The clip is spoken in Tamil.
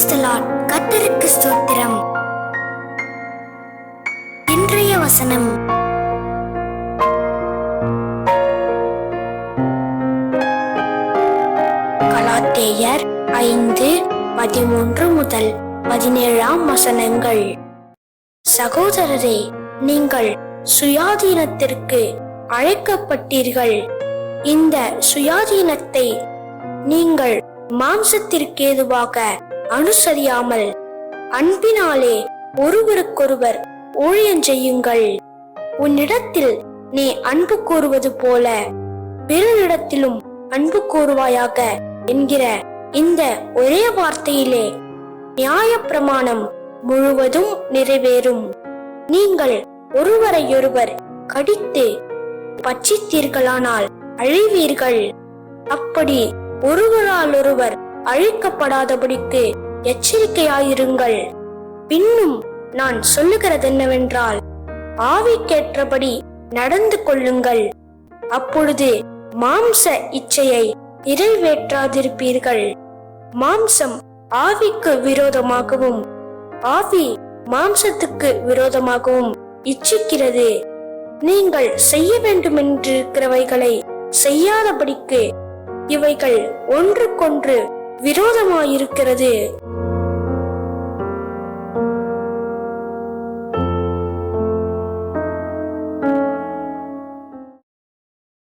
Praise the Lord. கர்த்தருக்கு ஸ்தோத்திரம். இன்றைய வசனம் கலாத்தியர் 5:13 முதல் 17 வசனங்கள். சகோதரரே, நீங்கள் சுயாதீனத்திற்கு அழைக்கப்பட்டீர்கள். இந்த சுயாதீனத்தை நீங்கள் மாம்சத்திற்கேதுவாக அனுசரியாமல் அன்பினாலே ஒருவருக்கொருவர் ஊழியம் செய்யுங்கள். உன்னிடத்தில் நீ அன்பு கூறுவது போல பிறரிடத்திலும் அன்பு கூறுவாயாக என்கிற இந்த ஒரே வார்த்தையிலே நியாயப்பிரமாணம் முழுவதும் நிறைவேறும். நீங்கள் ஒருவரையொருவர் கடித்து பட்சித்தீர்களானால் அழிவீர்கள். அப்படி ஒருவரால் ஒருவர் அழிக்கப்படாதபடிக்கு எச்சரிக்கையாயிருங்கள். பின்னும் நான் சொல்லுகிறதென்னவென்றால், ஆவிக்கேற்றபடி நடந்து கொள்ளுங்கள். அப்பொழுது மாம்ச இச்சையை நிறைவேற்றாதிருப்பீர்கள். மாம்சம் ஆவிக்கு விரோதமாகவும் ஆவி மாம்சத்துக்கு விரோதமாகவும் இச்சிக்கிறது. நீங்கள் செய்ய வேண்டுமென்றிருக்கிறவைகளை செய்யாதபடிக்கு இவைகள் ஒன்றுக்கொன்று விரோதமாயிருக்கிறது.